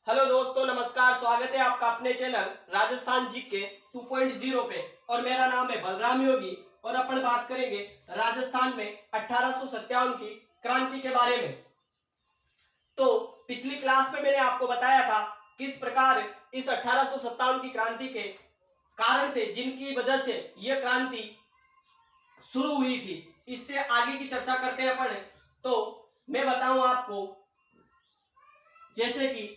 Hello दोस्तों, नमस्कार। स्वागत है आपका अपने चैनल राजस्थान जीके 2.0 पे। और मेरा नाम है बलराम योगी और अपन बात करेंगे राजस्थान में 1857 की क्रांति के बारे में। तो पिछली क्लास में मैंने आपको बताया था किस प्रकार इस 1857 की क्रांति के कारण थे जिनकी वजह से यह क्रांति शुरू हुई थी। इससे आगे की चर्चा करते हैं अपन। तो मैं बताऊं आपको, जैसे कि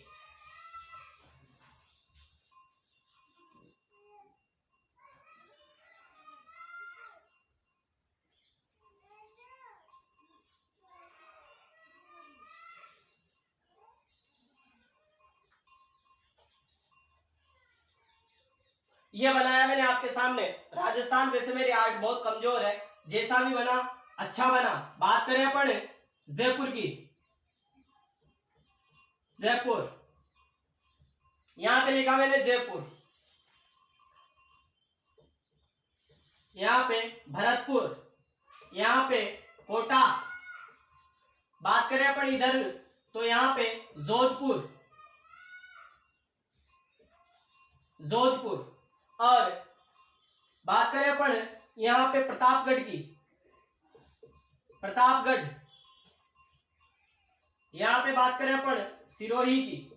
ये बनाया मैंने आपके सामने राजस्थान। वैसे मेरी आर्ट बहुत कमजोर है, जैसा भी बना अच्छा बना। बात करें अपन जयपुर की। जयपुर, यहां पे लिखा मैंने जयपुर, यहां पे भरतपुर, यहां पे कोटा। बात करें अपन इधर तो यहां पे जोधपुर, जोधपुर। और बात करें अपन यहां पे प्रतापगढ़ की, प्रतापगढ़। यहां पे बात करें अपन सिरोही की,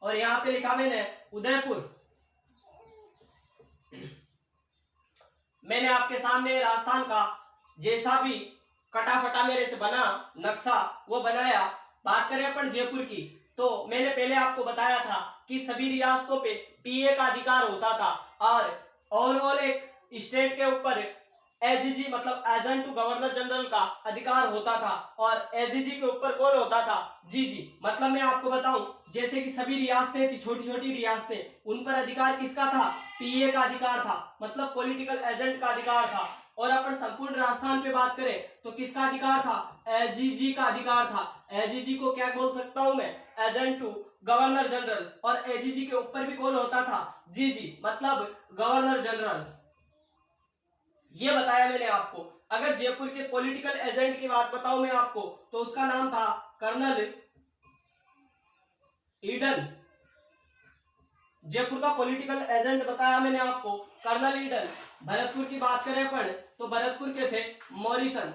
और यहां पे लिखा मैंने उदयपुर। मैंने आपके सामने राजस्थान का जैसा भी कटाफटा मेरे से बना नक्शा वो बनाया। बात करें अपन जयपुर की, तो मैंने पहले आपको बताया था कि सभी रियासतों पे पीए का अधिकार होता था और ओवरऑल एक स्टेट के ऊपर एजीजी मतलब एजेंट टू गवर्नर जनरल का अधिकार होता था। और एजीजी के ऊपर कौन होता था? जीजी। मतलब मैं आपको बताऊं, जैसे कि सभी रियासतें थी, छोटी छोटी रियासतें, उन पर अधिकार किसका था? पीए का अधिकार था, मतलब पॉलिटिकल एजेंट का अधिकार था। और अपन संपूर्ण राजस्थान पे बात करें तो किसका अधिकार था? एजीजी का अधिकार था। एजीजी को क्या बोल सकता हूं मैं? Agent to governor general. और एजीजी के ऊपर भी कौन होता था? जीजी, मतलब गवर्नर जनरल। ये बताया मैंने आपको। अगर जयपुर के पॉलिटिकल एजेंट की बात बताऊं मैं आपको, तो उसका नाम था कर्नल ईडन। जयपुर का पॉलिटिकल एजेंट बताया मैंने आपको, कर्नल ईडन। भरतपुर की बात करें अपन तो भरतपुर के थे मॉरिसन।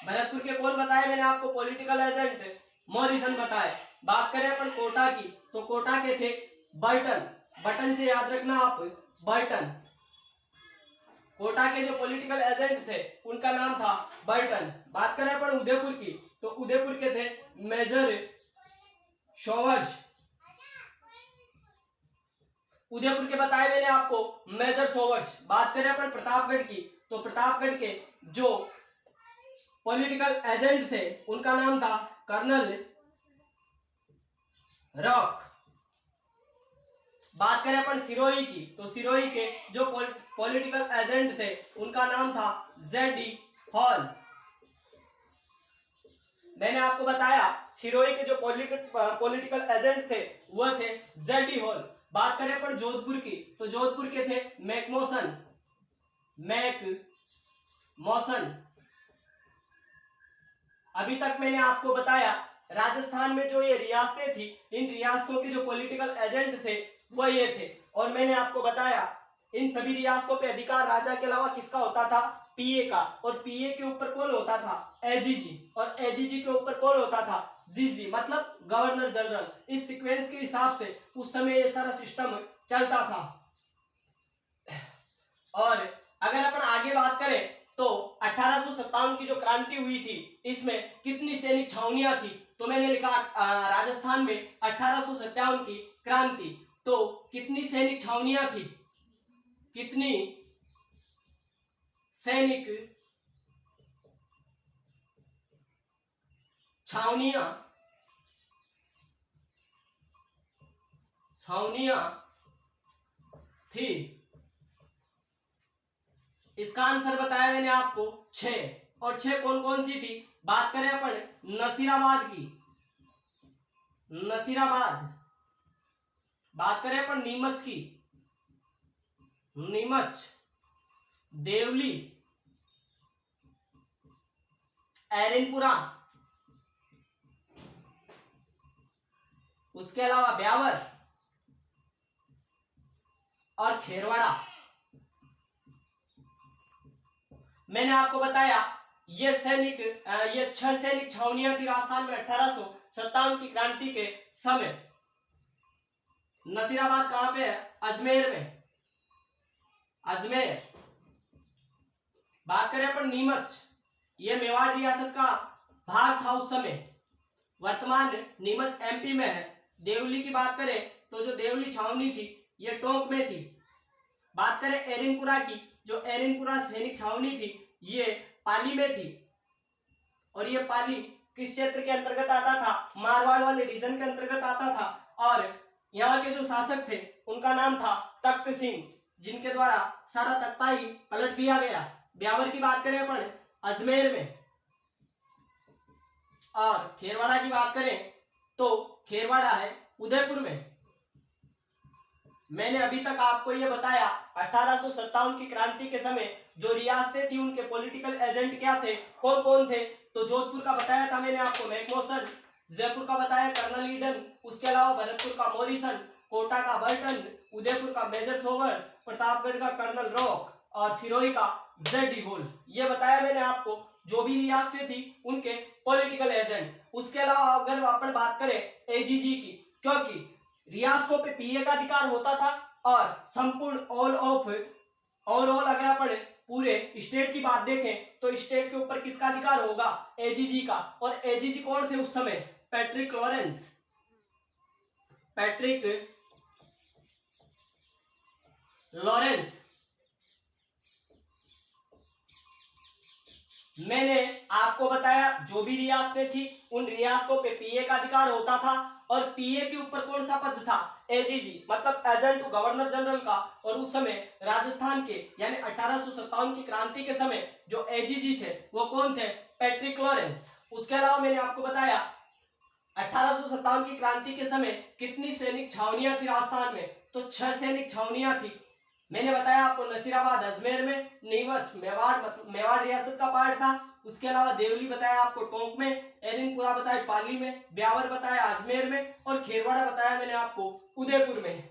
भरतपुर के कौन बताए मैंने आपको पॉलिटिकल एजेंट? मॉरिसन बताए। बात करें अपन कोटा की, तो कोटा के थे बर्टन। बटन से याद रखना आप, बर्टन। कोटा के जो पॉलिटिकल एजेंट थे उनका नाम था बर्टन। बात करें अपन उदयपुर की, तो उदयपुर के थे मेजर शॉवर्स। उदयपुर के बताए मैंने आपको मेजर शॉवर्स। बात करें अपन प्रतापगढ़ की, तो प्रतापगढ़ के जो पॉलिटिकल एजेंट थे उनका नाम था कर्नल रॉक। बात करें अपन सिरोही की, तो सिरोही के जो पॉलिटिकल एजेंट थे उनका नाम था जेडी हॉल। मैंने आपको बताया सिरोही के जो पॉलिटिकल एजेंट थे वह थे जेडी हॉल। बात करें अपन जोधपुर की, तो जोधपुर के थे मैकमोसन। मैकमोसन। अभी तक मैंने आपको बताया राजस्थान में जो ये रियासतें थी, इन रियासतों के जो पॉलिटिकल एजेंट थे वह ये थे। और मैंने आपको बताया इन सभी रियासतों पे अधिकार राजा के अलावा किसका होता था? पीए का। और पीए के ऊपर कौन होता था? एजीजी। और एजीजी के ऊपर कौन होता था? जीजी, मतलब गवर्नर जनरल। इस सीक्वेंस के हिसाब से उस समय ये सारा सिस्टम चलता था। और अगर अपन आगे बात करें तो 1857 की जो क्रांति हुई थी इसमें कितनी सैनिक छावनियां थी? तो मैंने लिखा राजस्थान में 1857 की क्रांति, तो कितनी सैनिक छावनियां थी? कितनी सैनिक छावनियां छावनियां थी? इसका आंसर बताया मैंने आपको 6। और 6 कौन कौन सी थी? बात करें अपन नसीराबाद की, नसीराबाद। बात करें अपन नीमच की, नीमच। देवली, एरिनपुरा, उसके अलावा ब्यावर और खेरवाड़ा। मैंने आपको बताया ये 6 सैनिक छावनियां थी राजस्थान में 1857 की क्रांति के समय। नसीराबाद कहां पे है? अजमेर में, अजमेर। बात करें अपन नीमच, ये मेवाड़ रियासत का भाग था उस समय, वर्तमान नीमच एमपी में है। देवली की बात करें तो जो देवली छावनी थी ये टोंक में थी। बात करें एरिनपुरा की, जो एरिनपुरा सैनिक छावनी थी ये पाली में थी। और ये पाली किस क्षेत्र के अंतर्गत आता था? मारवाड़ वाले रीजन के अंतर्गत आता था। और यहाँ के जो शासक थे उनका नाम था तख्त सिंह, जिनके द्वारा सारा तख्ता ही पलट दिया गया। ब्यावर की बात करें अपन अजमेर में, और खेरवाड़ा की बात करें तो खेरवाड़ा है उदयपुर में। मैंने अभी तक आपको यह बताया 1857 की क्रांति के समय जो रियासतें थी उनके पॉलिटिकल एजेंट क्या थे, कौन कौन थे। तो जोधपुर का बताया था मैंने आपको मैकमोसन, जयपुर का बताया कर्नल ईडन, उसके अलावा भरतपुर का मॉरिसन, कोटा का बर्टन, उदयपुर का मेजर सोवर्स, प्रतापगढ़ का कर्नल रॉक और सिरोही का जेड डी होल। ये बताया मैंने आपको जो भी रियासतें थी उनके पॉलिटिकल एजेंट। उसके अलावा अगर अपन बात करें एजीजी की, क्योंकि रियासतों पे पीए का अधिकार होता था और संपूर्ण ओवरऑल अगर अपन पूरे स्टेट की बात देखें तो स्टेट के ऊपर किसका अधिकार होगा? एजीजी का। और एजीजी कौन थे उस समय? Patrick Lawrence, Patrick Lawrence. मैंने आपको बताया जो भी रियासतें थी उन रियासतों पे पीए का अधिकार होता था। और पीए के ऊपर कौन सा पद था? एजीजी, मतलब एजेंट टू गवर्नर जनरल का। और उस समय राजस्थान के यानी 1857 की क्रांति के समय जो एजीजी थे वो कौन थे? Patrick Lawrence. उसके अलावा मैंने आपको बताया 1857 की क्रांति के समय कितनी सैनिक छावनियां थी राजस्थान में? तो 6 सैनिक छावनियां थी। मैंने बताया आपको नसीराबाद अजमेर में, नीमच मेवाड़ मतलब मेवाड़ रियासत का पार्ट था। उसके अलावा देवली बताया आपको टोंक में, एरिनपुरा बताया पाली में, ब्यावर बताया अजमेर में और खेरवाड़ा बताया मैंने आपको उदयपुर में।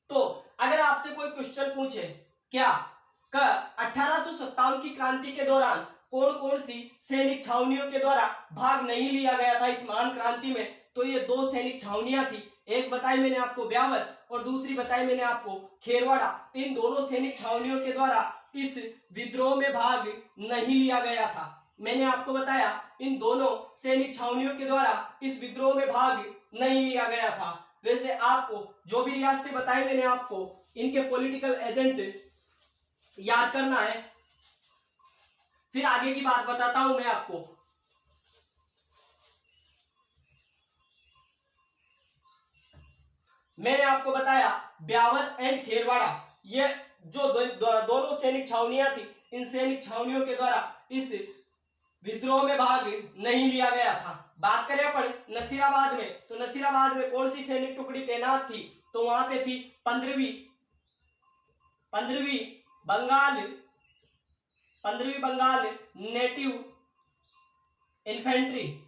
तो अगर आपसे कोई क्वेश्चन पूछे क्या 1857 की क्रांति के दौरान कौन कौन सी सैनिक छावनियों के द्वारा भाग नहीं लिया गया था इस महान क्रांति में, तो ये 2 सैनिक छावनियां थी। एक बताई मैंने आपको ब्यावर और दूसरी बताई मैंने आपको खेरवाड़ा। इन दोनों सैनिक छावनियों के द्वारा इस विद्रोह में भाग नहीं लिया गया था। मैंने आपको बताया इन दोनों सैनिक छावनियों के द्वारा इस विद्रोह में भाग नहीं लिया गया था। वैसे आपको जो भी रियासतें बताई मैंने आपको इनके पॉलिटिकल एजेंट याद करना है। फिर आगे की बात बताता हूं मैं आपको। मैंने आपको बताया ब्यावर एंड खेरवाड़ा, ये जो दोनों सैनिक छावनियां थी, इन सैनिक छावनियों के द्वारा इस विद्रोह में भाग नहीं लिया गया था। बात करें अपन नसीराबाद में, तो नसीराबाद में कौन सी सैनिक टुकड़ी तैनात थी? तो वहां पे थी 15वीं बंगाल नेटिव इन्फेंट्री।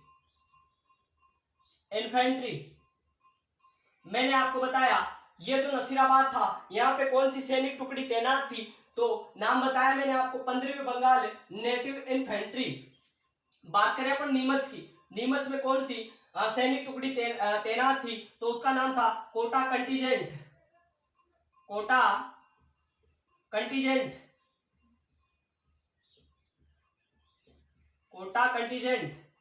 मैंने आपको बताया ये जो नसीराबाद था यहाँ पे कौन सी सैनिक टुकड़ी तैनात थी? तो नाम बताया मैंने आपको 15वीं बंगाल नेटिव इन्फेंट्री। बात करें अपन नीमच की, नीमच में कौन सी सैनिक टुकड़ी तैनात थी? तो उसका नाम था कोटा कंटीजेंट।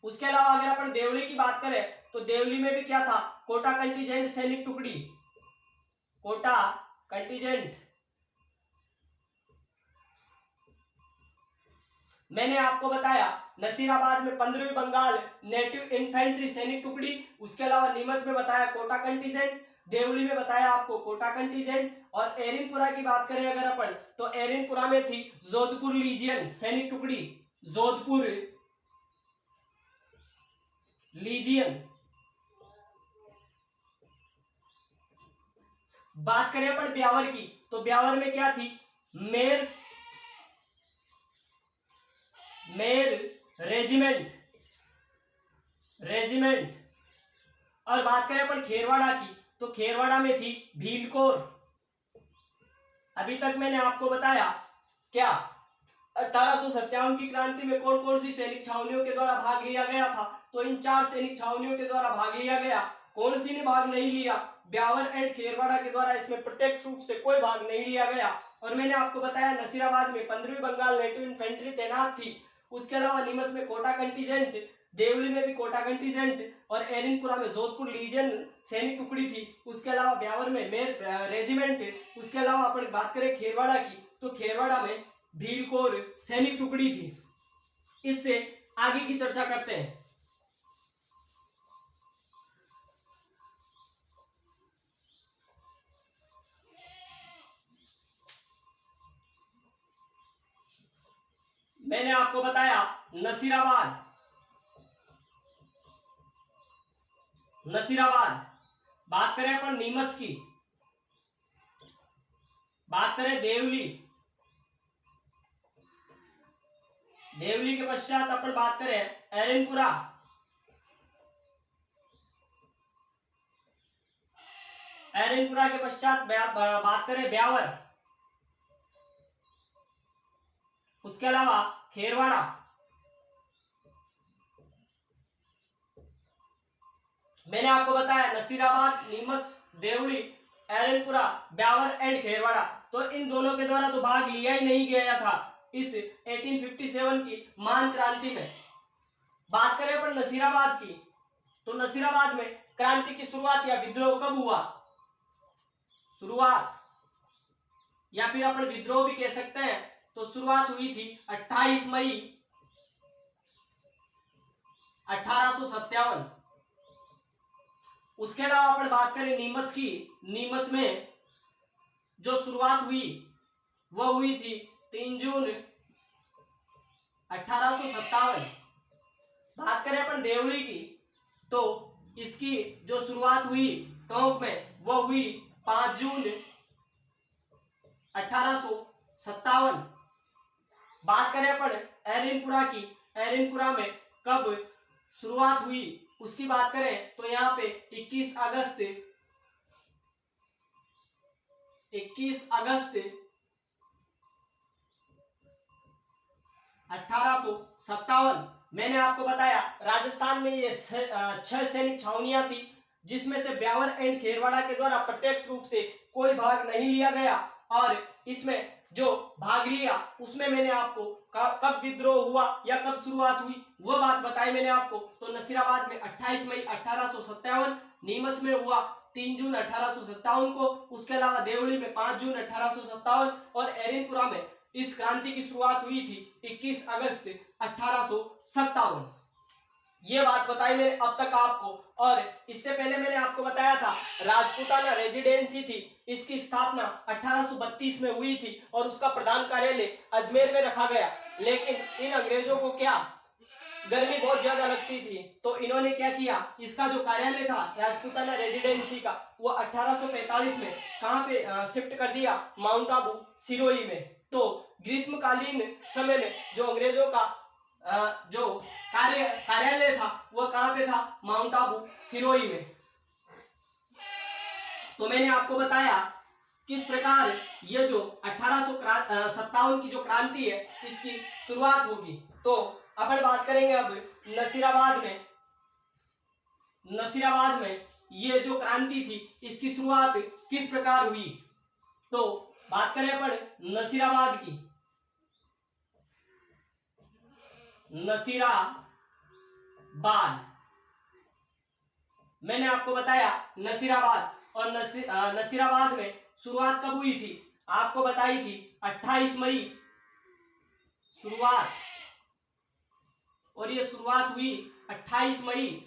उसके अलावा अगर अपन देवली की बात करें तो देवली में भी क्या था? कोटा कंटीजेंट सैनिक टुकड़ी, कोटा कंटीजेंट। मैंने आपको बताया नसीराबाद में 15वीं बंगाल नेटिव इन्फेंट्री सैनिक टुकड़ी, उसके अलावा नीमच में बताया कोटा कंटीजेंट, देवली में बताया आपको कोटा कंटीजेंट। और एरिनपुरा की बात करें अगर अपन तो एरिनपुरा में थी जोधपुर लीजियन सैनिक टुकड़ी, जोधपुर लीजियन। बात करें अपन ब्यावर की, तो ब्यावर में क्या थी? मेर रेजिमेंट, रेजिमेंट। और बात करें अपन खेरवाड़ा की, तो खेरवाड़ा में थी भील कोर। अभी तक मैंने आपको बताया क्या 1857 की क्रांति में कौन कौन सी सैनिक छावनियों के द्वारा भाग लिया गया था। तो इन 4 सैनिक छावनियों के द्वारा भाग लिया गया। कौन सी ने भाग नहीं लिया? ब्यावर एंड खेरवाड़ा के द्वारा इसमें प्रत्यक्ष रूप से कोई भाग नहीं लिया गया। और मैंने आपको बताया नसीराबाद में 15वीं बंगाल नेटिव इन्फेंट्री तैनात थी। उसके अलावा नीमच में कोटा कंटीजेंट, देवली में भी कोटा कंटीजेंट और एरिनपुरा में जोधपुर लीजन सैनिक टुकड़ी थी। उसके अलावा ब्यावर में मेर रेजिमेंट। उसके अलावा अपन बात करें खेरवाड़ा की, तो खेरवाड़ा में भील कोर सैनिक टुकड़ी थी। इससे आगे की चर्चा करते हैं। मैंने आपको बताया नसीराबाद, नसीराबाद। बात करें अपन नीमच की, बात करें देवली, देवली के पश्चात अपन बात करें एरनपुरा, एरनपुरा के पश्चात बात करें ब्यावर। उसके अलावा खेरवाड़ा। मैंने आपको बताया नसीराबाद, नीमच, देवली, एरनपुरा, ब्यावर एंड खेरवाड़ा। तो इन दोनों के द्वारा तो भाग लिया ही नहीं गया था इस 1857 की मान क्रांति में। बात करें अपन नसीराबाद की, तो नसीराबाद में क्रांति की शुरुआत या विद्रोह कब हुआ? शुरुआत या फिर अपन विद्रोह भी कह सकते हैं। तो शुरुआत हुई थी 28 मई 1857। उसके अलावा अपन बात करें नीमच की, नीमच में जो शुरुआत हुई वह हुई थी 3 जून 1857। बात करें अपन देवली की, तो इसकी जो शुरुआत हुई टोंक में वह हुई 5 जून 1857। बात करें अपन एरनपुरा की, एरनपुरा में कब शुरुआत हुई उसकी बात करें तो यहाँ पे 21 अगस्त 1857। मैंने आपको बताया राजस्थान में ये 6 सैनिक छावनियां थी, जिसमें से ब्यावर एंड खेरवाड़ा के द्वारा प्रत्यक्ष रूप से कोई भाग नहीं लिया गया। और इसमें जो भाग लिया उसमें मैंने आपको कब विद्रोह हुआ या कब शुरुआत हुई वह बात बताई मैंने आपको। तो नसीराबाद में 28 मई 1857, नीमच में हुआ 3 जून 1857 को। उसके अलावा देवली में 5 जून 1857 और एरनपुरा में इस क्रांति की शुरुआत हुई थी 21 अगस्त 1857। ये बात बताई मैंने अब तक आपको। और इससे पहले मैंने आपको बताया था राजपूताना रेजिडेंसी थी, इसकी स्थापना 1832 में हुई थी और उसका प्रधान कार्यालय अजमेर में रखा गया। लेकिन इन अंग्रेजों को क्या गर्मी बहुत ज्यादा लगती थी, तो इन्होंने क्या किया, इसका जो कार्यालय था राजपूताना रेजिडेंसी का वो 1845 में कहां पे शिफ्ट कर दिया? माउंट आबू सिरोही में। तो ग्रीष्मकालीन समय में जो अंग्रेजों का जो कार्यालय था वह कहां पे था? माउंट आबू सिरोही में। तो मैंने आपको बताया किस प्रकार ये जो 1857 की जो क्रांति है इसकी शुरुआत होगी। तो अपन बात करेंगे अब नसीराबाद में। नसीराबाद में ये जो क्रांति थी इसकी शुरुआत किस प्रकार हुई? तो बात करें अपन नसीराबाद की, नसीराबाद मैंने आपको बताया नसीराबाद। और नसीराबाद में शुरुआत कब हुई थी? आपको बताई थी 28 मई शुरुआत। और ये शुरुआत हुई 28 मई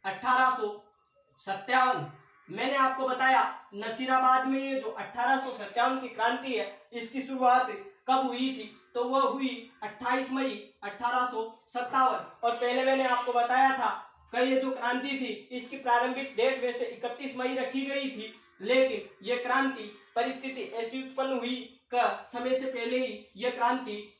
1857। मैंने आपको बताया नसीराबाद में ये जो 1857 की क्रांति है इसकी शुरुआत कब हुई थी? तो वह हुई 28 मई 1857। और पहले मैंने आपको बताया था कि ये जो क्रांति थी इसकी प्रारंभिक डेट वैसे 31 मई रखी गई थी, लेकिन ये क्रांति परिस्थिति ऐसी उत्पन्न हुई कि समय से पहले ही यह क्रांति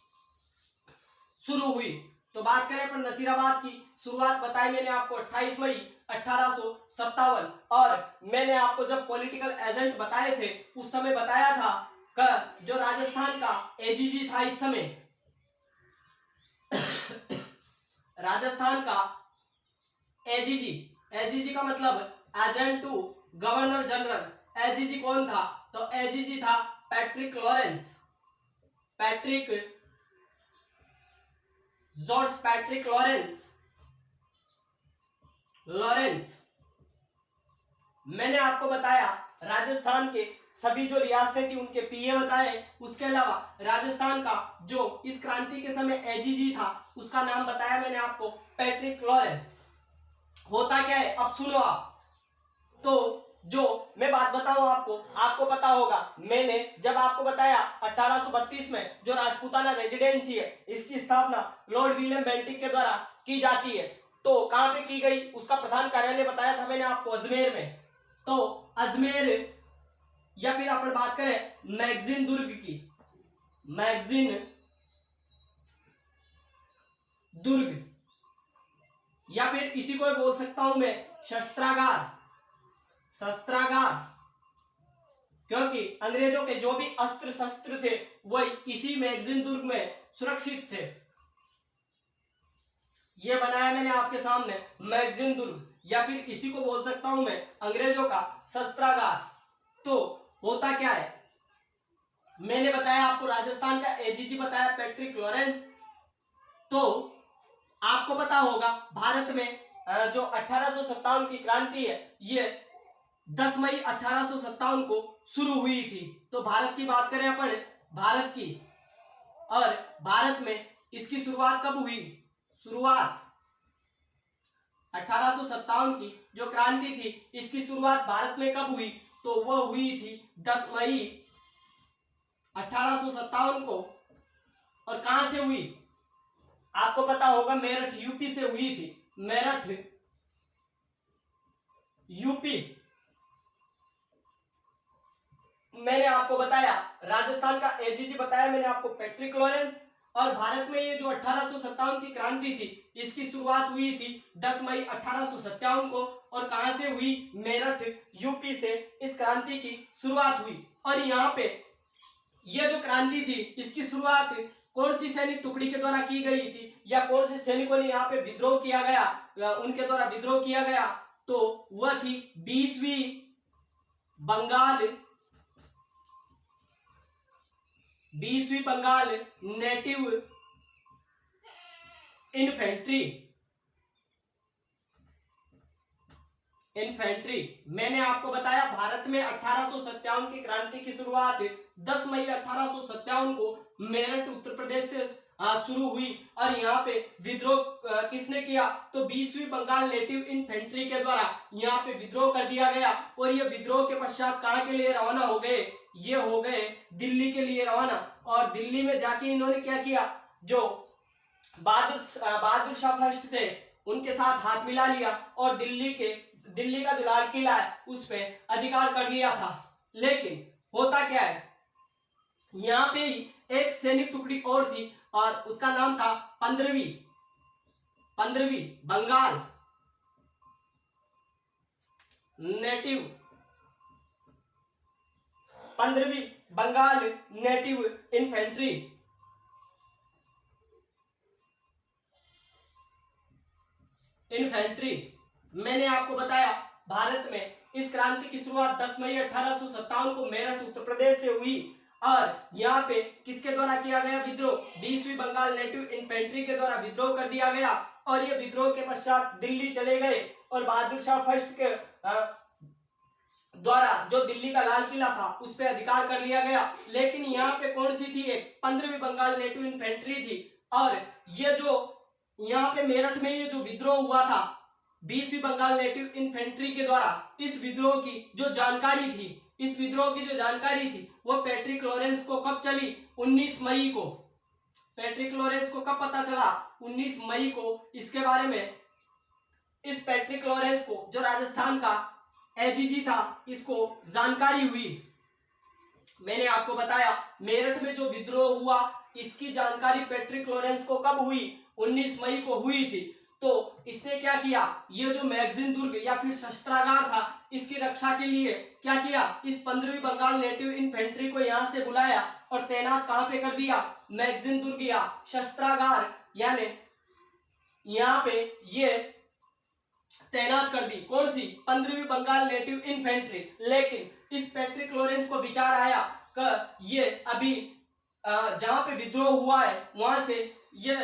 शुरू हुई। तो बात करें अपन नसीराबाद की, शुरुआत बताई मैंने आपको 28 मई 1857, और मैंने आपको जब पॉलिटिकल एजेंट बताए थे उस समय बताया था कि जो राजस्थान का एजीजी था इस समय राजस्थान का एजीजी, एजीजी का मतलब agent to governor general. AGG कौन था? तो एजीजी था Patrick Lawrence, Patrick George Patrick Lawrence. मैंने आपको बताया राजस्थान के सभी जो रियासतें थी उनके पीए बताए, उसके अलावा राजस्थान का जो इस क्रांति के समय एजीजी था उसका नाम बताया मैंने आपको पैट्रिक लॉरेंस। होता क्या है अब सुनो आप। तो जो मैं बात बताऊं आपको पता होगा, मैंने जब आपको बताया 1832 में जो राजपूताना रेजिडेंसी है इसकी स्थापना लॉर्ड विलियम बेंटिक के द्वारा की जाती है। तो कहां पे की गई, उसका प्रधान कार्यालय बताया था मैंने आपको अजमेर में। तो अजमेर, या फिर अपन बात करें मैगजीन दुर्ग की, मैगजीन दुर्ग, या फिर इसी को बोल सकता हूं मैं शस्त्रागार, शस्त्रागार, क्योंकि अंग्रेजों के जो भी अस्त्र शस्त्र थे वह इसी मैगजीन दुर्ग में सुरक्षित थे। यह बनाया मैंने आपके सामने मैगजीन दुर्ग, या फिर इसी को बोल सकता हूं मैं अंग्रेजों का शस्त्रागार। तो होता क्या है, मैंने बताया आपको राजस्थान का एजीजी बताया पैट्रिक लॉरेंस। तो आपको पता होगा भारत में जो 1857 की क्रांति है ये 10 मई 1857 को शुरू हुई थी। तो भारत की बात करें अपन, भारत की, और भारत में इसकी शुरुआत कब हुई? शुरुआत 1857 की जो क्रांति थी इसकी शुरुआत भारत में कब हुई? तो वह हुई थी 10 मई 1857 को। और कहां से हुई? आपको पता होगा मेरठ यूपी से हुई थी, मेरठ यूपी। मैंने आपको बताया राजस्थान का एजीजी बताया मैंने आपको पैट्रिक लॉरेंस, और भारत में ये जो 1857 की क्रांति थी इसकी शुरुआत हुई थी 10 मई 1857 को। और कहां से हुई? मेरठ यूपी से इस क्रांति की शुरुआत हुई। और यहाँ पे यह जो क्रांति थी इसकी शुरुआत कौन सी सैनिक टुकड़ी के द्वारा की गई थी, या कौन से सैनिकों ने यहाँ पे विद्रोह किया गया, उनके द्वारा विद्रोह किया गया? तो वह थी 20वीं बंगाल नेटिव इन्फेंट्री। मैंने आपको बताया भारत में 1857 की क्रांति की शुरुआत 10 मई 1857 को मेरठ उत्तर प्रदेश से शुरू हुई। और यहाँ पे विद्रोह किसने किया? तो 20वीं बंगाल नेटिव इन्फेंट्री के द्वारा यहाँ पे विद्रोह कर दिया गया। और ये विद्रोह के पश्चात कहाँ के लिए रवाना हो गए? ये हो गए दिल्ली के लिए रवाना। और दिल्ली में जाके इन्होंने क्या किया? जो बहादुर शाह फर्स्ट थे उनके साथ हाथ मिला लिया और दिल्ली का जो लाल किला है उस पे अधिकार कर लिया था। लेकिन होता क्या है, यहाँ पे ही एक सैनिक टुकड़ी और थी और उसका नाम था 15वीं बंगाल नेटिव इन्फेंट्री। मैंने आपको बताया भारत में इस क्रांति की शुरुआत 10 मई 1857 को मेरठ उत्तर प्रदेश से हुई। और यहाँ पे किसके द्वारा किया गया विद्रोह? 20वीं बंगाल नेटिव इन्फेंट्री के द्वारा विद्रोह कर दिया गया। और ये विद्रोह के पश्चात दिल्ली चले गए और बहादुर शाह फर्स्ट के द्वारा जो दिल्ली का लाल किला था उस पर अधिकार कर लिया गया। लेकिन यहाँ पे कौन सी थी? एक 15वीं बंगाल नेटिव इन्फेंट्री थी। और ये जो यहाँ पे मेरठ में ये जो विद्रोह हुआ था 20वीं बंगाल नेटिव इन्फेंट्री के द्वारा, इस विद्रोह की जो जानकारी थी वो पैट्रिक लॉरेंस को कब चली? 19 मई को। पैट्रिक लॉरेंस को कब पता चला? 19 मई को। इसके बारे में इस पैट्रिक लॉरेंस को जो राजस्थान का एजीजी था इसको जानकारी हुई। मैंने आपको बताया मेरठ में जो विद्रोह हुआ इसकी जानकारी पैट्रिक लॉरेंस को कब हुई, 19 मई को हुई थी। तो इसने क्या किया, ये जो मैगजीन दुर्ग या फिर शस्त्रागार था इसकी रक्षा के लिए क्या किया, इस 15वीं बंगाल नेटिव इन्फेंट्री को यहां से बुलाया और तैनात कहां पे कर दिया, मैगजीन दुर्ग या शस्त्रागार यानी यहां पे ये तैनात कर दी। कौन सी, 15वीं बंगाल नेटिव इन्फेंट्री। लेकिन इस पैट्रिक लॉरेंस को विचार आया कि ये अभी जहां पे विद्रोह हुआ है वहां से ये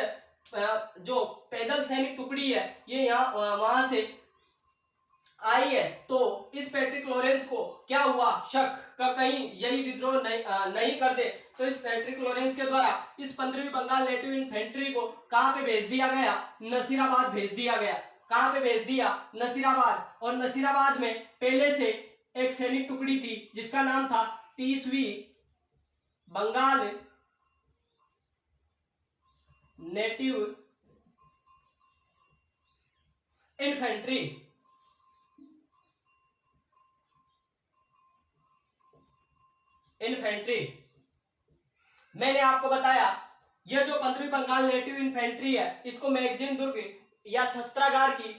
जो पैदल सैनिक टुकड़ी है ये यहाँ वहां से आई है। तो इस पैट्रिक लॉरेंस को क्या हुआ, शक का कहीं यही विद्रोह नहीं कर दे। तो इस पैट्रिक लॉरेंस के द्वारा इस 15वीं बंगाल नेटिव इन्फेंट्री को कहां पे भेज दिया गया, नसीराबाद भेज दिया गया। कहां पे भेज दिया, नसीराबाद। और नसीराबाद में पहले से एक सैनिक टुकड़ी थी जिसका नाम था 30वीं बंगाल नेटिव इन्फेंट्री। मैंने आपको बताया यह जो 15वीं बंगाल नेटिव इन्फेंट्री है इसको मैगजीन दुर्ग या शस्त्रागार की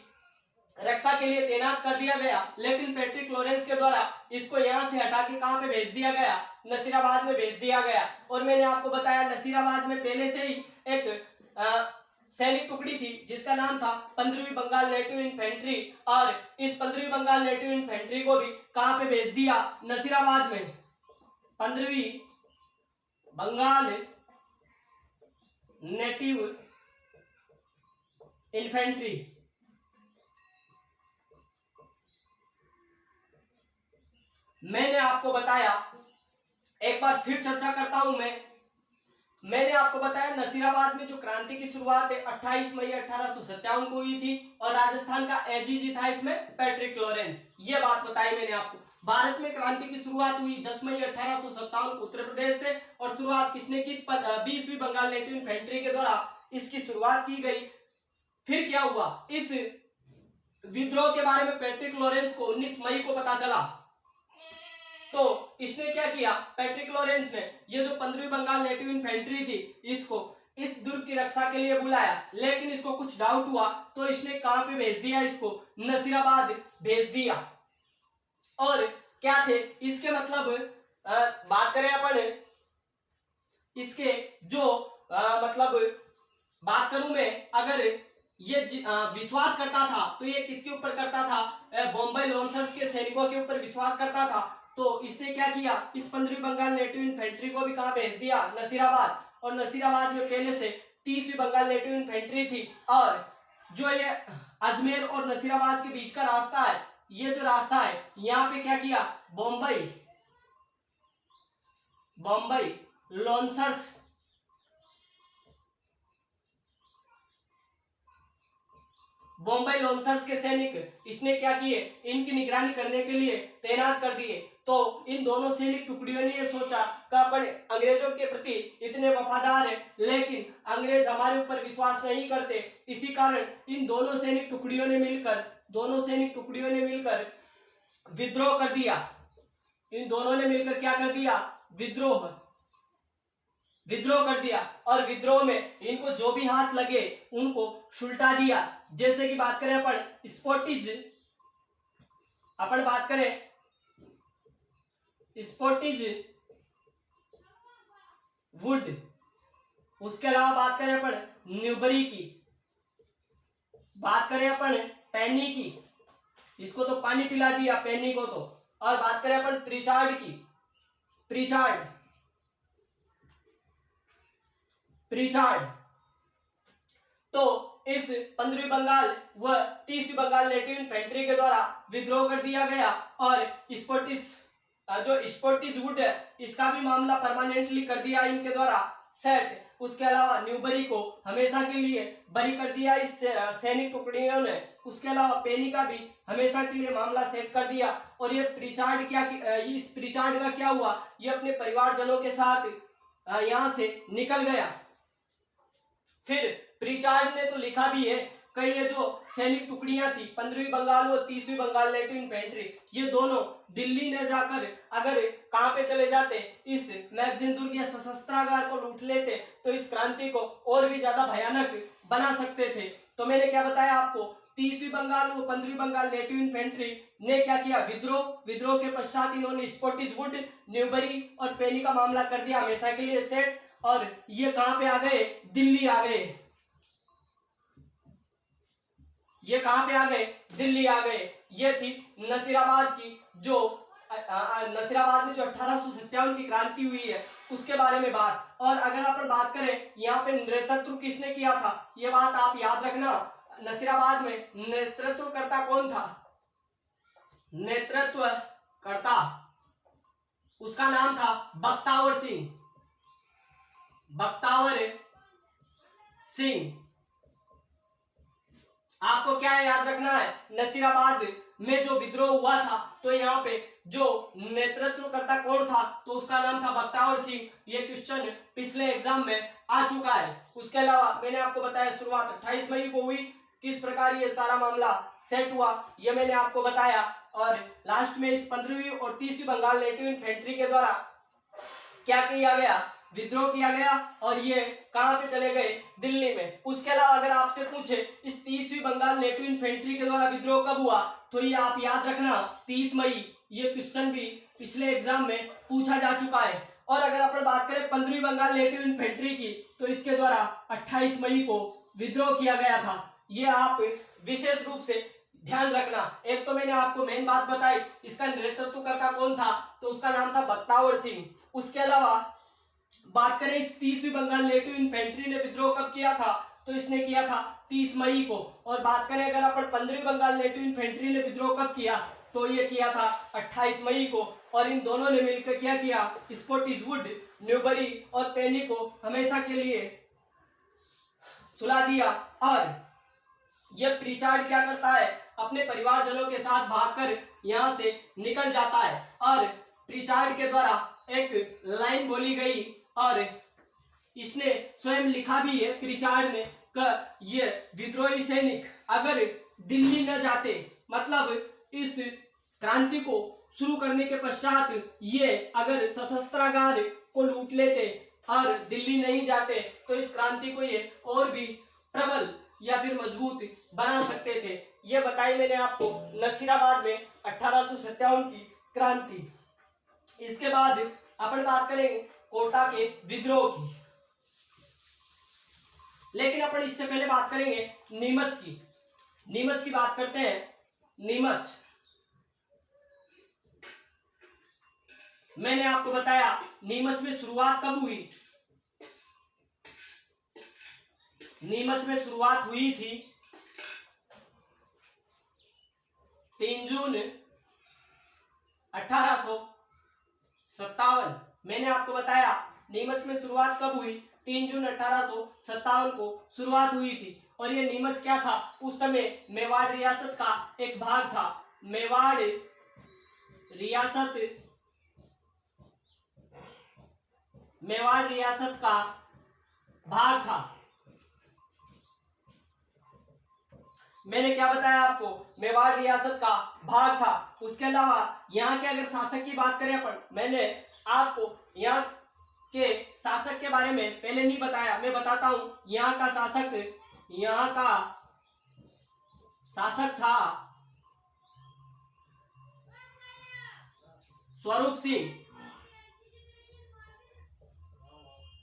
रक्षा के लिए तैनात कर दिया गया। लेकिन पैट्रिक लॉरेंस के द्वारा इसको यहां से हटा के कहां पे भेज दिया गया, नसीराबाद में भेज दिया गया। और मैंने आपको बताया नसीराबाद में पहले से ही एक सैनिक टुकड़ी थी जिसका नाम था 15वीं बंगाल नेटिव इन्फेंट्री। और इस 15वीं बंगाल नेटिव इन्फेंट्री को भी कहां पे भेज दिया, नसीराबाद में। 15वीं बंगाल नेटिव इन्फेंट्री। मैंने आपको बताया, एक बार फिर चर्चा करता हूं मैंने आपको बताया नसीराबाद में जो क्रांति की शुरुआत है 28 मई 1857 को हुई थी और राजस्थान का एजीजी था इसमें पैट्रिक लॉरेंस। ये बात बताई मैंने आपको। भारत में क्रांति की शुरुआत हुई 10 मई 1857 को उत्तर प्रदेश से और शुरुआत किसने की, 20वीं बंगाल नेटिव इन्फेंट्री के द्वारा इसकी शुरुआत की गई। फिर क्या हुआ, इस विद्रोह के बारे में पैट्रिक लॉरेंस को 19 मई को पता चला। तो इसने क्या किया, पैट्रिक लॉरेंस ने ये जो 15वीं बंगाल नेटिव इन्फेंट्री थी इसको इस दुर्ग की रक्षा के लिए बुलाया। लेकिन इसको कुछ डाउट हुआ तो इसने कहां पे भेज दिया, इसको नसीराबाद भेज दिया। और क्या थे इसके मतलब, बात करें अपन इसके जो मतलब बात करूं मैं, अगर ये विश्वास करता था तो ये किसके ऊपर करता था, बॉम्बे लॉन्सर्स के सैनिकों के ऊपर विश्वास करता था। तो इसने क्या किया, इस 15वीं बंगाल नेटिव इन्फेंट्री को भी कहां भेज दिया, नसीराबाद। और नसीराबाद में पहले से 30वीं बंगाल नेटिव इन्फेंट्री थी। और जो ये अजमेर और नसीराबाद के बीच का रास्ता है, ये जो रास्ता है यहाँ पे क्या किया, बॉम्बे लॉन्सर्स के सैनिक इसने क्या किए, इनकी निगरानी करने के लिए तैनात कर दिए। तो इन दोनों सैनिक टुकड़ियों ने ये सोचा कि अपन अंग्रेजों के प्रति इतने वफादार हैं लेकिन अंग्रेज हमारे ऊपर विश्वास नहीं करते। इसी कारण इन दोनों सैनिक टुकड़ियों ने मिलकर विद्रोह कर दिया। इन दोनों ने मिलकर क्या कर दिया, विद्रोह कर दिया। और विद्रोह में इनको जो भी हाथ लगे उनको सुलटा दिया। जैसे कि बात करें स्पॉटिज वुड, उसके अलावा बात करें अपन न्यूबरी की, बात करें अपन पैनी की, इसको तो पानी पिला दिया पैनी को तो। और बात करें अपन प्रिचार्ड की, प्रिचार्ड। तो इस 15वीं बंगाल व 30वीं बंगाल नेटिव इन्फेंट्री के द्वारा विद्रोह कर दिया गया। और स्पॉटिज वुड है इसका भी मामला परमानेंटली कर दिया इनके द्वारा सेट। उसके अलावा न्यूबरी को हमेशा के लिए बरी कर दिया इस सैनिक टुकड़ियों ने। उसके अलावा पेनी का भी हमेशा के लिए मामला सेट कर दिया। और ये प्रिचार्ड इस प्रिचार्ड का क्या हुआ, ये अपने परिवारजनों के साथ यहाँ से निकल गया। फिर प्रिचार्ड ने तो लिखा भी है कई ये जो सैनिक टुकड़ियां थी 15वीं बंगाल व 30वीं बंगाल लेटिव इन्फेंट्री, ये दोनों दिल्ली न जाकर अगर कहां पे चले जाते, इस मैगजीन दुर्ग या सशस्त्रागार को लूट लेते, तो इस क्रांति को और भी ज्यादा भयानक बना सकते थे। तो मैंने क्या बताया आपको, 30वीं बंगाल व 15वीं बंगाल नेटिव इन्फेंट्री ने क्या किया, विद्रोह के पश्चात इन्होंने स्कॉटिशवुड, न्यूबरी और पेनी का मामला कर दिया हमेशा के लिए सेट, और ये कहां पे आ गए, दिल्ली आ गए। ये कहां पे आ गए, दिल्ली आ गए। ये थी नसीराबाद की जो नसीराबाद में जो 1857 की क्रांति हुई है उसके बारे में बात। और अगर अपन बात करें यहाँ पे नेतृत्व किसने किया था, ये बात आप याद रखना, नसीराबाद में नेतृत्वकर्ता कौन था, नेतृत्वकर्ता उसका नाम था बख्तावर सिंह, बख्तावर सिंह। आपको क्या याद रखना है, नसीराबाद में जो विद्रोह हुआ था तो यहाँ पे जो नेतृत्वकर्ता कौन था, तो उसका नाम था बख्तावर सिंह। ये क्वेश्चन पिछले एग्जाम में आ चुका है। उसके अलावा मैंने आपको बताया शुरुआत 28 मई को हुई, किस प्रकार ये सारा मामला सेट हुआ ये मैंने आपको बताया, और लास्ट में इस 15वीं और 30वीं बंगाल नेटिव इन्फेंट्री के द्वारा क्या किया गया, विद्रोह किया गया, और ये कहां पे चले गए, दिल्ली में। उसके अलावा अगर आपसे पूछे इस 30वीं बंगाल नेटिव इन्फेंट्री के द्वारा विद्रोह कब हुआ, तो ये आप याद रखना 30 मई। ये क्वेश्चन भी पिछले एग्जाम में पूछा जा चुका है। और अगर अपन बात करें 15वीं बंगाल नेटिव इन्फेंट्री की, तो इसके द्वारा 28 मई को विद्रोह किया गया था। ये आप विशेष रूप से ध्यान रखना। एक तो मैंने आपको मेन बात बताई, इसका नेतृत्वकर्ता कौन था, तो उसका नाम था बख्तावर सिंह। उसके अलावा बात करें इस 30वीं बंगाल नेटिव इन्फेंट्री ने विद्रोह कब किया था, तो इसने किया था 30 मई को। और बात करें अगर अपन 15वीं बंगाल नेटिव इन्फेंट्री ने विद्रोह कब किया, तो ये किया था 28 मई को। और इन दोनों ने मिलकर क्या किया, स्कॉटिशवुड, न्यूबरी और पेनी को हमेशा के लिए सुला दिया। और ये प्रीचार्ड क्या करता है, अपने परिवारजनों के साथ भागकर यहां से निकल जाता है। और प्रीचार्ड के द्वारा एक लाइन बोली गई और इसने स्वयं लिखा भी है प्रीचार्ड ने, ये विद्रोही सैनिक अगर दिल्ली न जाते, मतलब इस क्रांति को शुरू करने के पश्चात ये अगर सशस्त्रागार को लूट लेते और दिल्ली नहीं जाते, तो इस क्रांति को ये और भी प्रबल या फिर मजबूत बना सकते थे। ये बताई मैंने आपको नसीराबाद में 1857 की क्रांति। इसके बाद अपन बात करेंगे कोटा के विद्रोह की, लेकिन अपन इससे पहले बात करेंगे नीमच की। नीमच की बात करते हैं। नीमच मैंने आपको बताया नीमच में शुरुआत कब हुई, नीमच में शुरुआत हुई थी 3 जून 1857। मैंने आपको बताया नीमच में शुरुआत कब हुई, 3 जून 1857 को शुरुआत हुई थी। और ये नीमच क्या था, उस समय मेवाड़ रियासत का एक भाग था। मेवाड़ रियासत का भाग था। मैंने क्या बताया आपको, मेवाड़ रियासत का भाग था। उसके अलावा यहाँ के अगर शासक की बात करें अपन, मैंने आपको यहाँ के शासक के बारे में पहले नहीं बताया, मैं बताता हूं। यहाँ का शासक था स्वरूप सिंह।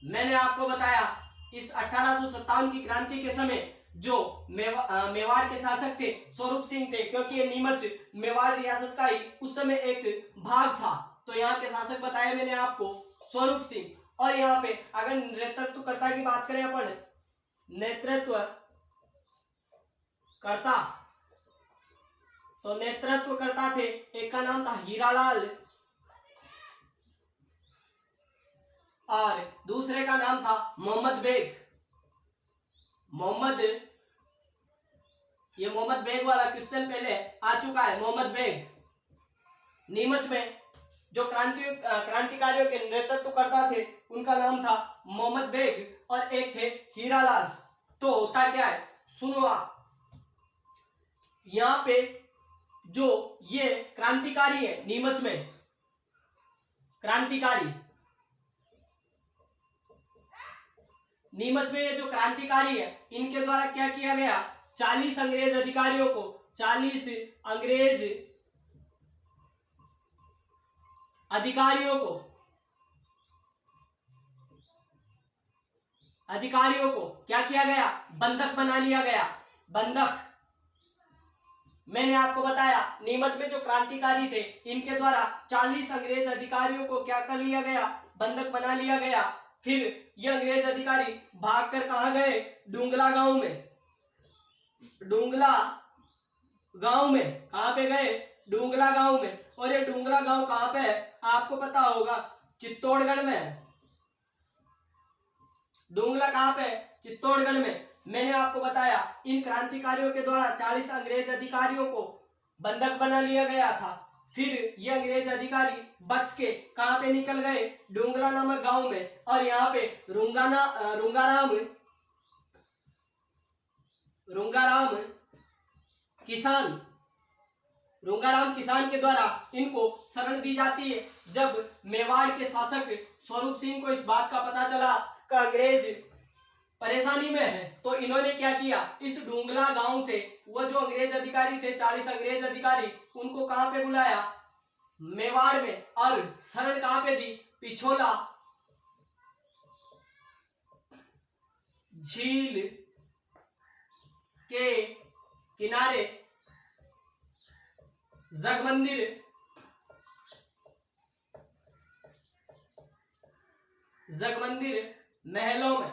मैंने आपको बताया इस 1857 की क्रांति के समय जो मेवाड़ के शासक थे स्वरूप सिंह थे, क्योंकि ये नीमच मेवाड़ रियासत का ही उस समय एक भाग था। तो यहाँ के शासक बताए मैंने आपको स्वरूप सिंह। और यहाँ पे अगर नेतृत्वकर्ता की बात करें अपन, नेतृत्वकर्ता, तो नेतृत्वकर्ता थे, एक का नाम था हीरालाल और दूसरे का नाम था मोहम्मद बेग। ये मोहम्मद बेग वाला क्वेश्चन पहले आ चुका है। मोहम्मद बेग नीमच में जो क्रांतिकारियों के नेतृत्वकर्ता थे, उनका नाम था मोहम्मद बेग और एक थे हीरालाल। तो होता क्या है, सुनो आप, यहाँ पे जो ये क्रांतिकारी है नीमच में, क्रांतिकारी नीमच में ये जो क्रांतिकारी है इनके द्वारा क्या किया गया, 40 अंग्रेज अधिकारियों को, 40 अंग्रेज अधिकारियों को क्या किया गया, बंधक बना लिया गया। बंधक, मैंने आपको बताया नीमच में जो क्रांतिकारी थे इनके द्वारा 40 अंग्रेज अधिकारियों को क्या कर लिया गया, बंधक बना लिया गया। फिर ये अंग्रेज अधिकारी भागकर कहां गए, डुंगला गांव में। डुंगला गांव में कहां पे गए, डुंगला गांव में। और ये डुंगला गांव कहां पे है, आपको पता होगा, चित्तौड़गढ़ में है। डुंगला कहां पे, चित्तौड़गढ़ में। मैंने आपको बताया इन क्रांतिकारियों के द्वारा 40 अंग्रेज अधिकारियों को बंधक बना लिया गया था। फिर ये अंग्रेज अधिकारी बच के कहां पे निकल गए, डुंगला नामक गांव में। और यहाँ पे रुंगाराम किसान के द्वारा इनको शरण दी जाती है। जब मेवाड़ के शासक स्वरूप सिंह को इस बात का पता चला कि अंग्रेज परेशानी में है, तो इन्होंने क्या किया, इस डुंगला गांव से वो जो अंग्रेज अधिकारी थे, 40 अंग्रेज अधिकारी, उनको कहां पे बुलाया, मेवाड़ में। और शरण कहां पे दी, पिछोला झील के किनारे जगमंदिर महलों में।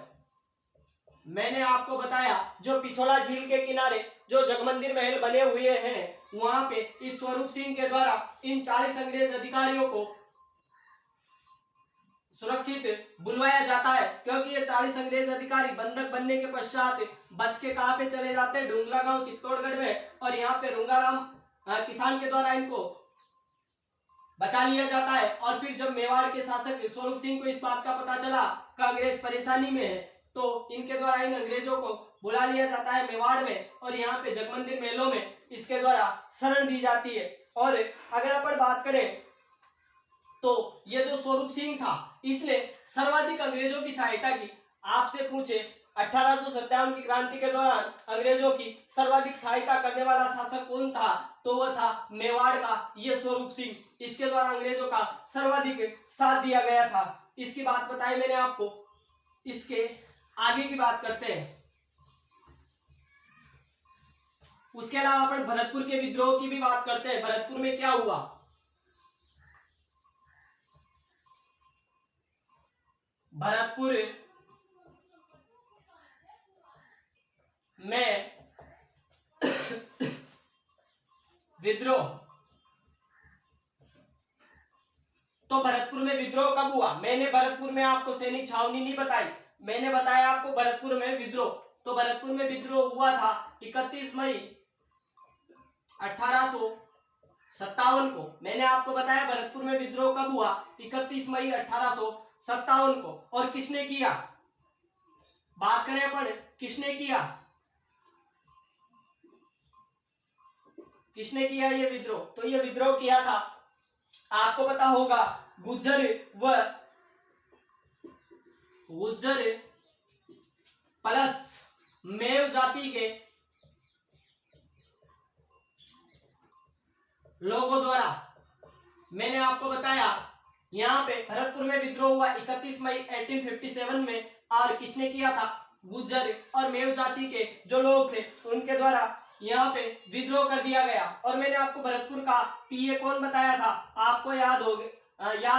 मैंने आपको बताया जो पिछोला झील के किनारे जो जगमंदिर महल बने हुए हैं, वहां पे इस स्वरूप सिंह के द्वारा इन 40 अंग्रेज अधिकारियों को सुरक्षित बुलवाया जाता है। क्योंकि ये 40 अंग्रेज अधिकारी बंधक बनने के पश्चात बच के कहां पे चले जाते हैं, डुंगला गांव चित्तौड़गढ़ में। और यहाँ पे रुंगाराम किसान के द्वारा इनको बचा लिया जाता है। और फिर जब मेवाड़ के शासक स्वरूप सिंह को इस बात का पता चला कि अंग्रेज परेशानी में है, तो इनके द्वारा इन अंग्रेजों को बुला लिया जाता है मेवाड़ में। और यहाँ पे जगमंदिर महलों में इसके द्वारा शरण दी जाती है। और अगर अपन बात करें तो ये जो स्वरूप सिंह था, इसने सर्वाधिक अंग्रेजों की सहायता की। आपसे पूछे 1857 की क्रांति के दौरान अंग्रेजों की सर्वाधिक सहायता करने वाला शासक कौन था, तो वह था मेवाड़ का ये स्वरूप सिंह। इसके द्वारा अंग्रेजों का सर्वाधिक साथ दिया गया था। इसकी बात बताई मैंने आपको। इसके आगे की बात करते हैं। उसके अलावा अपन भरतपुर के विद्रोह की भी बात करते हैं। भरतपुर में क्या हुआ, भरतपुर में विद्रोह। तो भरतपुर में विद्रोह कब हुआ, मैंने भरतपुर में आपको सैनिक छावनी नहीं बताई, मैंने बताया आपको भरतपुर में विद्रोह। तो भरतपुर में विद्रोह हुआ था 31 मई 1857 को। मैंने आपको बताया भरतपुर में विद्रोह कब हुआ, 31 मई 1857 को। और किसने किया, बात करें अपन किसने किया ये विद्रोह, तो ये विद्रोह किया था, आपको पता होगा, गुज्जर प्लस मेव जाति के लोगों द्वारा। मैंने आपको बताया यहाँ पे भरतपुर में विद्रोह हुआ 31 मई 1857 में। और किसने किया था, गुज्जर और मेव जाति के जो लोग थे उनके द्वारा यहाँ पे विद्रोह कर दिया गया। और मैंने आपको भरतपुर का पीए कौन बताया था, आपको याद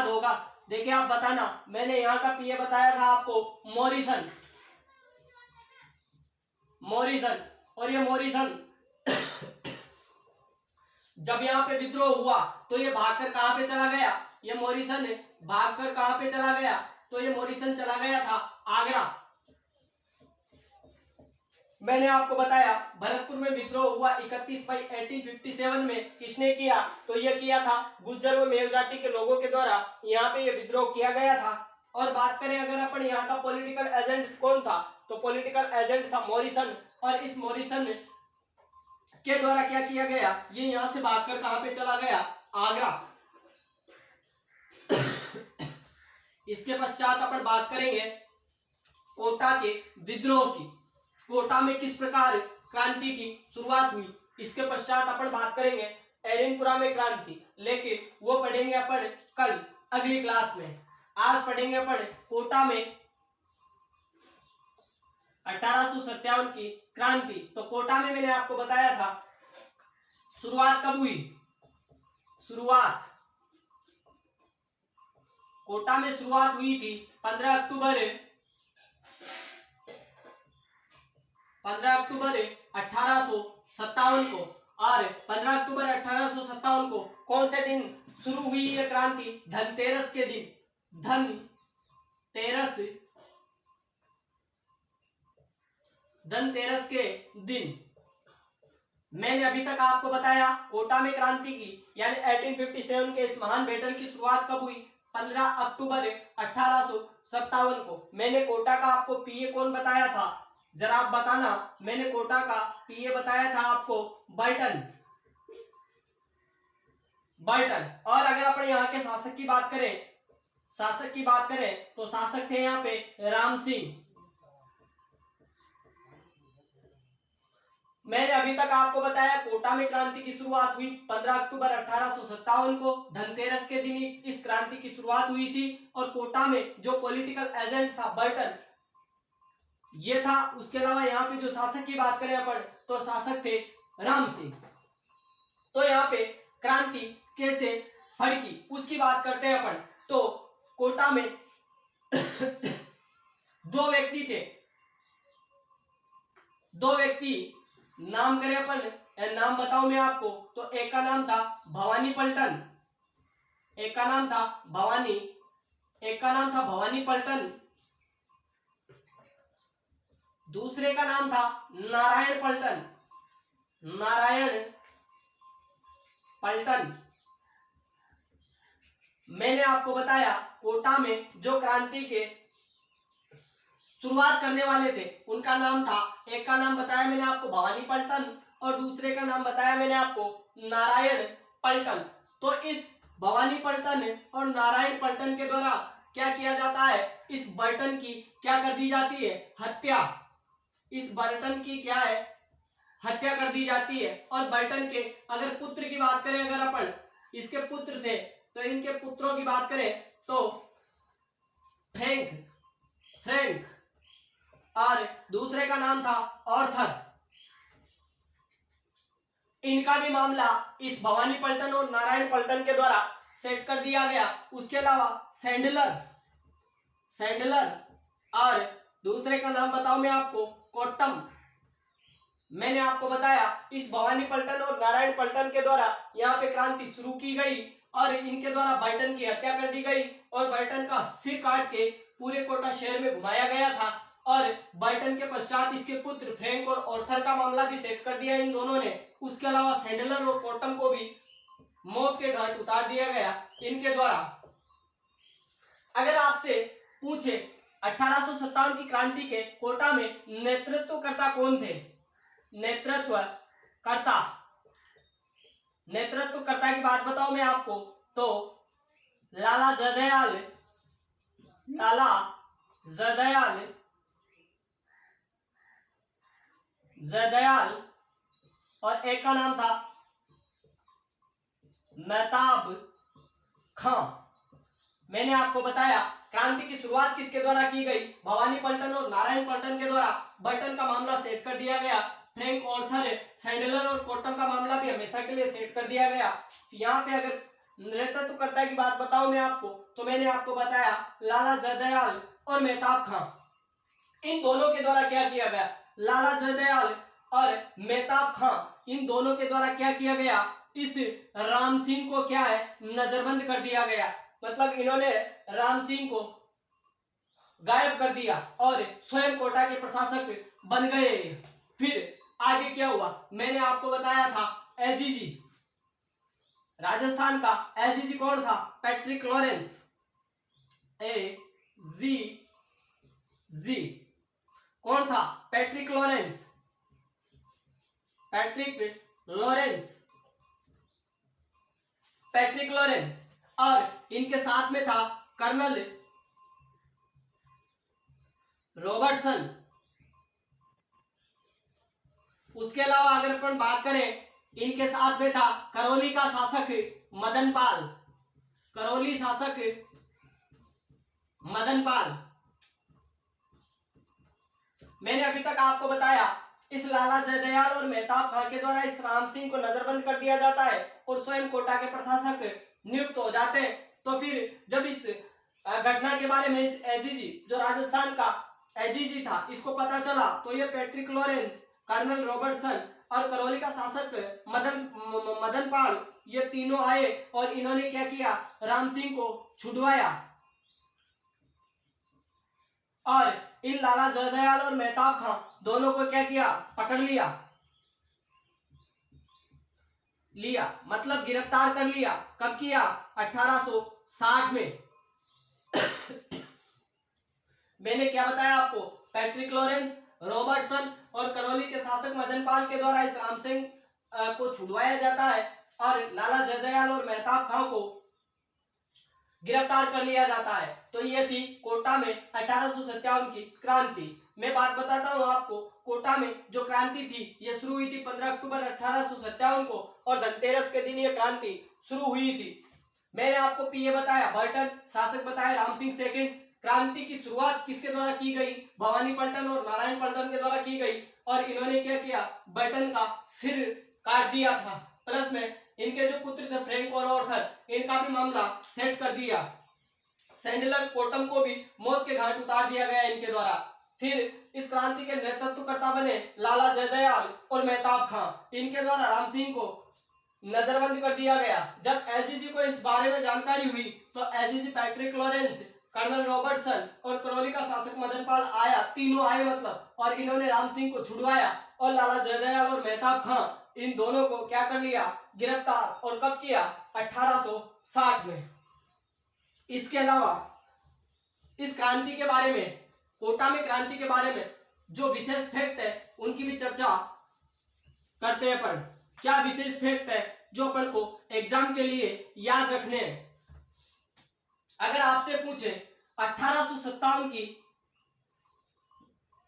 होगा, देखिए आप बताना। मैंने यहाँ का पीए बताया था आपको, मॉरिसन। और ये मॉरिसन जब यहाँ पे विद्रोह हुआ तो ये भागकर कहां पे चला गया, ये मॉरिसन भागकर कहां पे चला गया, तो ये मॉरिसन चला गया था आगरा। मैंने आपको बताया भरतपुर में विद्रोह हुआ 31 मई 1857 में। किसने किया, तो ये किया था गुज्जर व मेव जाति के लोगों के द्वारा यहाँ पे ये विद्रोह किया गया था। और बात करें अगर अपन यहाँ का पॉलिटिकल एजेंट कौन था, तो पॉलिटिकल एजेंट था मॉरिसन। और इस मॉरिसन के द्वारा क्या किया गया, ये यहां से भागकर कहां पे चला गया, आगरा। इसके पश्चात अपन बात करेंगे कोटा के विद्रोह की। कोटा में किस प्रकार क्रांति की शुरुआत हुई। इसके पश्चात अपन बात करेंगे एरिनपुरा में क्रांति, लेकिन वो पढ़ेंगे अपन कल अगली क्लास में। आज पढ़ेंगे अपन कोटा में 1857 की क्रांति। तो कोटा में मैंने आपको बताया था शुरुआत कब हुई, शुरुआत कोटा में शुरुआत हुई थी 15 अक्टूबर 1857 को। और 15 अक्टूबर 1857 को कौन से दिन शुरू हुई यह क्रांति, धनतेरस के दिन, धनतेरस के दिन। मैंने अभी तक आपको बताया कोटा में क्रांति की यानी 1857 के इस महान बैटल की शुरुआत कब हुई, 15 अक्टूबर 1857 को। मैंने कोटा का आपको पीए कौन बताया था, जरा आप बताना। मैंने कोटा का पीए बताया था आपको बर्टन। और अगर अपन यहाँ के शासक की बात करें तो शासक थे यहाँ पे राम सिंह। मैंने अभी तक आपको बताया कोटा में क्रांति की शुरुआत हुई 15 अक्टूबर 1857 को, धनतेरस के दिन इस क्रांति की शुरुआत हुई थी। और कोटा में जो पॉलिटिकल एजेंट था बर्टन, ये था। उसके अलावा यहाँ पे जो शासक की बात करें अपन तो शासक थे राम सिंह। तो यहाँ पे क्रांति कैसे भड़की उसकी बात करते हैं अपन। तो कोटा में दो व्यक्ति थे, नाम करें अपन, नाम बताऊं मैं आपको तो एक का नाम था भवानी पलटन, दूसरे का नाम था नारायण पलटन। मैंने आपको बताया कोटा में जो क्रांति के शुरुआत करने वाले थे उनका नाम था, एक का नाम बताया मैंने आपको भवानी पलटन और दूसरे का नाम बताया मैंने आपको नारायण पलटन। तो इस भवानी पलटन और नारायण पलटन के द्वारा क्या किया जाता है, इस बर्टन की क्या कर दी जाती है, हत्या। इस बर्टन की क्या है, हत्या कर दी जाती है। और बर्टन के अगर पुत्र की बात करें, अगर अपन इसके पुत्र थे तो इनके पुत्रों की बात करें तो फ्रैंक और दूसरे का नाम था ऑर्थर। इनका भी मामला इस भवानी पलटन और नारायण पलटन के द्वारा सेट कर दिया गया। उसके अलावा सैंडलर और दूसरे का नाम बताऊं मैं आपको कोट्टम। मैंने आपको बताया इस भवानी पलटन और नारायण पलटन के द्वारा यहाँ पे क्रांति शुरू की गई और इनके द्वारा बर्टन की हत्या कर दी गई और बर्टन का सिर काट के पूरे कोटा शहर में घुमाया गया था। और बर्टन के पश्चात इसके पुत्र फ्रैंक और ऑर्थर का मामला भी सेट कर दिया इन दोनों ने। उसके अलावा सैंडलर और कोट्टम को भी मौत के घाट उतार दिया गया इनके द्वारा। अगर आपसे पूछे 1857 की क्रांति के कोटा में नेतृत्वकर्ता कौन थे, नेतृत्वकर्ता की बात बताओ मैं आपको तो लाला जरदयाल और एक का नाम था मेहताब खां। मैंने आपको बताया क्रांति की शुरुआत किसके द्वारा की गई, भवानी पलटन और नारायण पलटन के द्वारा। बर्टन का मामला सेट कर दिया गया, फ्रैंक ऑर्थर सैंडलर और कोट्टम का मामला भी हमेशा के लिए सेट कर दिया गया। यहाँ पे अगर नेतृत्वकर्ता की बात बताऊं मैं आपको तो मैंने आपको बताया लाला जरदयाल और मेहताब खां। इन दोनों के द्वारा क्या किया गया, लाला जरदयाल और मेहताब खां, इन दोनों के द्वारा क्या किया गया, इस राम सिंह को क्या है नजरबंद कर दिया गया। मतलब इन्होंने राम सिंह को गायब कर दिया और स्वयं कोटा के प्रशासक बन गए। फिर आगे क्या हुआ, मैंने आपको बताया था एजीजी, राजस्थान का एजीजी कौन था, पैट्रिक लॉरेंस। कौन था, Patrick Lawrence. Patrick Lawrence, Patrick Lawrence, और इनके साथ में था कर्नल रॉबर्टसन। उसके अलावा अगर अपन बात करें, इनके साथ में था करौली का शासक मदन पाल, करौली शासक मदन पाल। मैंने अभी तक आपको बताया इस लाला जयदयाल और मेहताब खां के द्वारा इस राम सिंह को नजरबंद कर दिया जाता है और स्वयं कोटा के प्रशासक नियुक्त हो जाते हैं। तो फिर जब इस घटना के बारे में इस एजीजी, जो राजस्थान का एजीजी था, इसको पता चला तो ये पैट्रिक लॉरेंस, कर्नल रॉबर्टसन और करौली का शासक मदन पाल, ये तीनों आए और इन्होंने क्या किया, राम सिंह को छुड़वाया और इन लाला जयदयाल और मेहताब खां दोनों को क्या किया, पकड़ लिया मतलब गिरफ्तार कर लिया। कब किया, 1860 में। मैंने क्या बताया आपको, पैट्रिक लॉरेंस, रॉबर्टसन और करौली के शासक मदन पाल के द्वारा इस राम सिंह को छुड़वाया जाता है और लाला जयदयाल और मेहताब खां को गिरफ्तार कर लिया जाता है। तो ये थी कोटा में 1857 की क्रांति। मैं बात बताता हूँ आपको, कोटा में जो क्रांति थी ये शुरू हुई थी 15 अक्टूबर 1857 को और धनतेरस के दिन ये क्रांति शुरू हुई थी। मैंने आपको पीए बताया बर्टन, शासक बताया राम सिंह सेकंड। क्रांति की शुरुआत किसके द्वारा की गई, भवानी पलटन और नारायण पलटन के द्वारा की गई और इन्होंने क्या किया, बर्टन का सिर काट दिया था। प्लस में इनके जो पुत्र थे फ्रैंक और ऑर्थर, इनका भी मामला सेट कर दिया। सैंडलर कोटम को भी मौत के घाट उतार दिया गया इनके द्वारा। फिर इस क्रांति के नेतृत्वकर्ता बने लाला जयदयाल और मेहताब खां। इनके द्वारा राम सिंह को नजरबंद कर दिया गया। जब एजीजी को इस बारे में जानकारी हुई तो AGG Patrick Lawrence, colonel Robertson और करौली का शासक मदन पाल आया, तीनों आए मतलब, और इन्होंने राम सिंह को छुड़वाया और लाला जयदयाल और मेहताब खां इन दोनों को क्या कर लिया, गिरफ्तार। और कब किया, 1860 में। इसके अलावा इस क्रांति के बारे में, कोटा में क्रांति के बारे में जो विशेष फैक्ट है उनकी भी चर्चा करते हैं अपन। क्या विशेष फैक्ट है जो अपन को एग्जाम के लिए याद रखने हैं। अगर आपसे पूछे 1857 की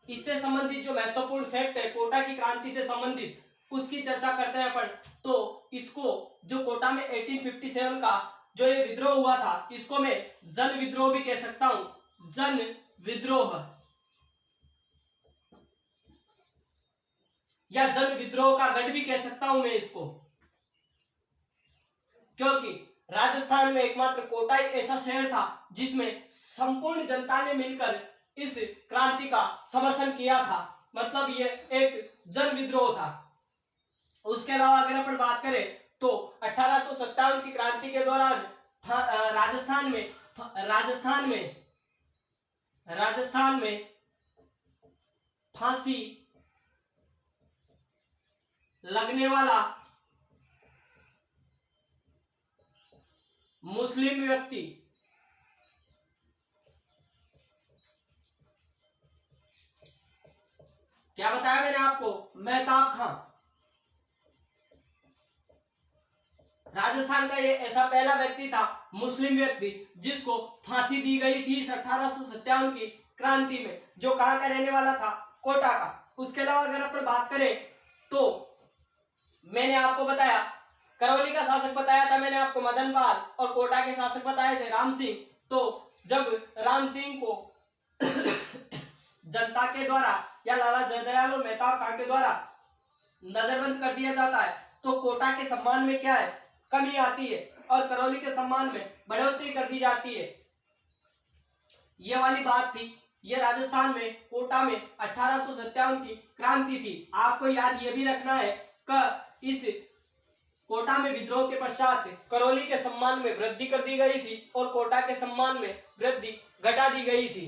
इससे संबंधित जो महत्वपूर्ण फैक्ट है कोटा की क्रांति से संबंधित, उसकी चर्चा करते हैं अपन। तो इसको जो कोटा में 1857 का जो ये विद्रोह हुआ था, इसको मैं जन विद्रोह भी कह सकता हूं, जन विद्रोह या जन विद्रोह का गढ़ भी कह सकता हूं मैं इसको, क्योंकि राजस्थान में एकमात्र कोटा ही ऐसा शहर था जिसमें संपूर्ण जनता ने मिलकर इस क्रांति का समर्थन किया था। मतलब ये एक जन विद्रोह था। उसके अलावा अगर अपन बात करें तो 1857 की क्रांति के दौरान राजस्थान में फांसी लगने वाला मुस्लिम व्यक्ति क्या बताया मैंने आपको, मेहताब खां। राजस्थान का ये ऐसा पहला व्यक्ति था, मुस्लिम व्यक्ति, जिसको फांसी दी गई थी इस 1857 की क्रांति में, जो कहां का रहने वाला था, कोटा का। उसके अलावा अगर अपन बात करें तो मैंने आपको बताया करौली का शासक बताया था मैंने आपको मदन पाल, और कोटा के शासक बताए थे राम सिंह। तो जब राम सिंह को जनता के द्वारा या लाला जयदयाल और मेहताब खां के द्वारा नजरबंद कर दिया जाता है तो कोटा के सम्मान में क्या है, कमी आती है और करौली के सम्मान में बढ़ोतरी कर दी जाती है। ये वाली बात थी। ये राजस्थान में कोटा में 1857 की क्रांति थी। आपको याद ये भी रखना है कि इस कोटा में विद्रोह के पश्चात करौली के सम्मान में वृद्धि कर दी गई थी और कोटा के सम्मान में वृद्धि घटा दी गई थी,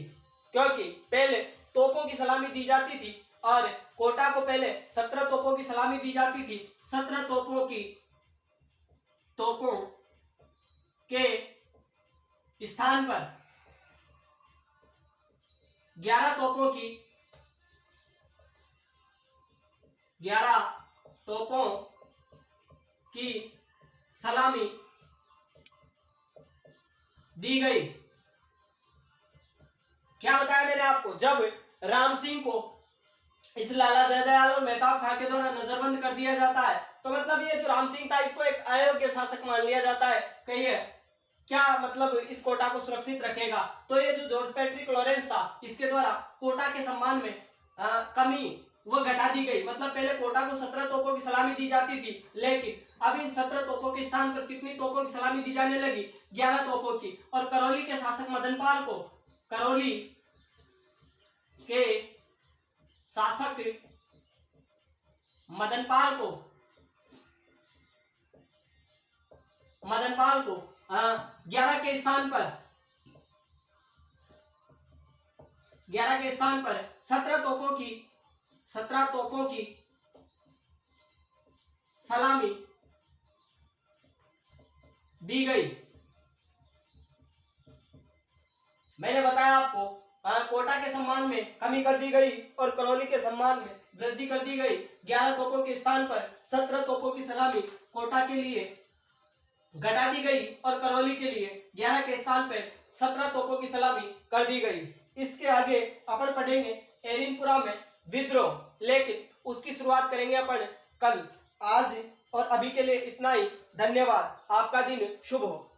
क्योंकि पहले तोपों की सलामी दी जाती थी और कोटा को पहले 17 तोपों की सलामी दी जाती थी। 17 तोपों के स्थान पर 11 तोपों की सलामी दी गई। क्या बताया मैंने आपको, जब राम सिंह को इस लाला जयदयाल और मेहताब खां के द्वारा नजरबंद कर दिया जाता है, तो मतलब ये जो राम सिंह था इसको एक अयोग्य शासक मान लिया जाता है। कहिए क्या मतलब इस कोटा को सुरक्षित रखेगा। तो ये जो जॉर्ज पैट्रिक लॉरेंस था इसके द्वारा कोटा के सम्मान में कमी वो घटा दी गई। मतलब पहले कोटा को 17 तोपों की सलामी दी जाती थी, लेकिन अब इन 17 तोपों के स्थान पर कितनी तोपों की सलामी दी जाने लगी, 11 तोपों की। और करौली के शासक मदनपाल को, करौली के शासक मदनपाल को 11 के स्थान पर 17 तोपों की सलामी दी गई। मैंने बताया आपको कोटा के सम्मान में कमी कर दी गई और करौली के सम्मान में वृद्धि कर दी गई। 11 तोपों के स्थान पर 17 तोपों की सलामी कोटा के लिए घटा दी गई और करौली के लिए 11 के स्थान पर 17 तोपों की सलामी कर दी गई। इसके आगे अपन पढ़ेंगे एरिनपुरा में विद्रोह, लेकिन उसकी शुरुआत करेंगे अपन कल। आज और अभी के लिए इतना ही। धन्यवाद। आपका दिन शुभ हो।